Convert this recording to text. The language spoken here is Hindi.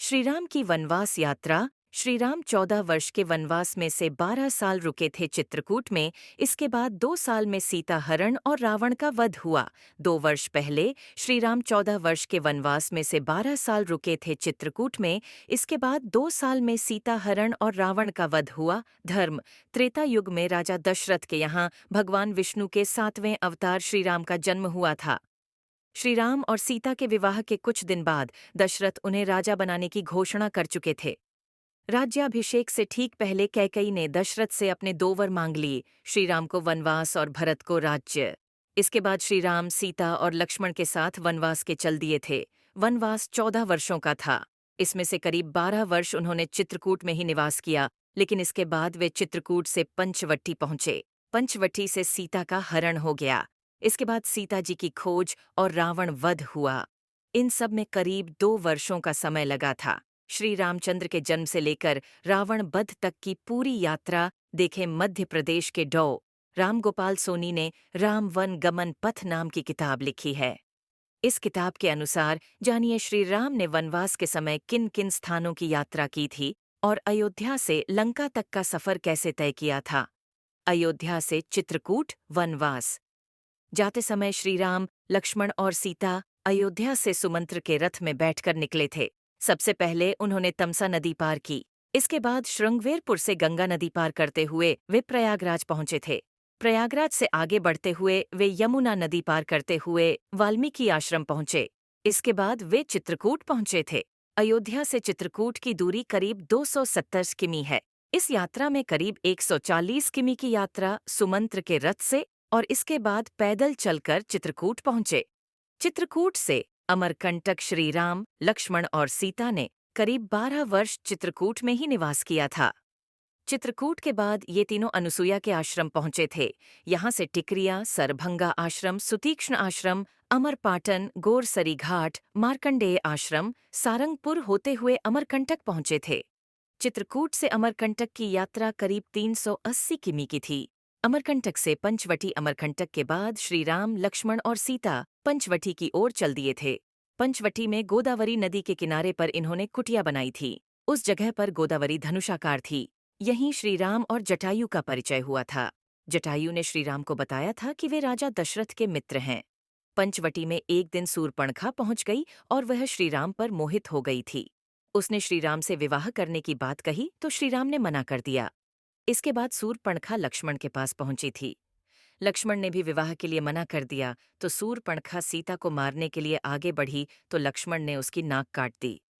श्रीराम की वनवास यात्रा। श्रीराम 14 वर्ष के वनवास में से 12 साल रुके थे चित्रकूट में। इसके बाद 2 साल में सीता हरण और रावण का वध हुआ। 2 वर्ष पहले श्रीराम 14 वर्ष के वनवास में से 12 साल रुके थे चित्रकूट में। इसके बाद 2 साल में सीता हरण और रावण का वध हुआ। धर्म। त्रेता युग में राजा दशरथ के यहाँ भगवान विष्णु के 7वें अवतार श्रीराम का जन्म हुआ था। श्रीराम और सीता के विवाह के कुछ दिन बाद दशरथ उन्हें राजा बनाने की घोषणा कर चुके थे। राज्याभिषेक से ठीक पहले कैकई ने दशरथ से अपने 2 वर मांग लिए, श्रीराम को वनवास और भरत को राज्य। इसके बाद श्रीराम सीता और लक्ष्मण के साथ वनवास के चल दिए थे। वनवास 14 वर्षों का था। इसमें से करीब 12 वर्ष उन्होंने चित्रकूट में ही निवास किया, लेकिन इसके बाद वे चित्रकूट से पंचवटी पहुंचे। पंचवटी से सीता का हरण हो गया। इसके बाद सीता जी की खोज और रावण वध हुआ। इन सब में करीब 2 वर्षों का समय लगा था। श्री रामचंद्र के जन्म से लेकर रावण वध तक की पूरी यात्रा देखें मध्य प्रदेश के राम गोपाल सोनी ने राम वन गमन पथ नाम की किताब लिखी है। इस किताब के अनुसार जानिए श्री राम ने वनवास के समय किन किन स्थानों की यात्रा की थी और अयोध्या से लंका तक का सफर कैसे तय किया था। अयोध्या से चित्रकूट वनवास। जाते समय श्रीराम, लक्ष्मण और सीता अयोध्या से सुमंत्र के रथ में बैठकर निकले थे। सबसे पहले उन्होंने तमसा नदी पार की। इसके बाद श्रृंगवेरपुर से गंगा नदी पार करते हुए वे प्रयागराज पहुंचे थे। प्रयागराज से आगे बढ़ते हुए वे यमुना नदी पार करते हुए वाल्मीकि आश्रम पहुंचे। इसके बाद वे चित्रकूट पहुंचे थे। अयोध्या से चित्रकूट की दूरी करीब 270 किमी है। इस यात्रा में करीब 140 किमी की यात्रा सुमंत्र के रथ से और इसके बाद पैदल चलकर चित्रकूट पहुंचे। चित्रकूट से अमरकंटक श्रीराम, लक्ष्मण और सीता ने करीब 12 वर्ष चित्रकूट में ही निवास किया था। चित्रकूट के बाद ये तीनों अनसुया के आश्रम पहुंचे थे। यहाँ से टिकरिया, सरभंगा आश्रम, सुतीक्ष्ण आश्रम, अमरपाटन, गोरसरी घाट, मार्कंडेय आश्रम, सारंगपुर होते हुए अमरकंटक पहुंचे थे। चित्रकूट से अमरकंटक की यात्रा करीब 380 किमी की थी। अमरकंटक से पंचवटी। अमरकंटक के बाद श्रीराम, लक्ष्मण और सीता पंचवटी की ओर चल दिए थे। पंचवटी में गोदावरी नदी के किनारे पर इन्होंने कुटिया बनाई थी। उस जगह पर गोदावरी धनुषाकार थी। यहीं श्रीराम और जटायु का परिचय हुआ था। जटायु ने श्रीराम को बताया था कि वे राजा दशरथ के मित्र हैं। पंचवटी में एक दिन सूर्पणखा पहुंच गई और वह श्रीराम पर मोहित हो गई थी। उसने श्रीराम से विवाह करने की बात कही तो श्रीराम ने मना कर दिया। इसके बाद सूर्पणखा लक्ष्मण के पास पहुंची थी। लक्ष्मण ने भी विवाह के लिए मना कर दिया तो सूर्पणखा सीता को मारने के लिए आगे बढ़ी तो लक्ष्मण ने उसकी नाक काट दी।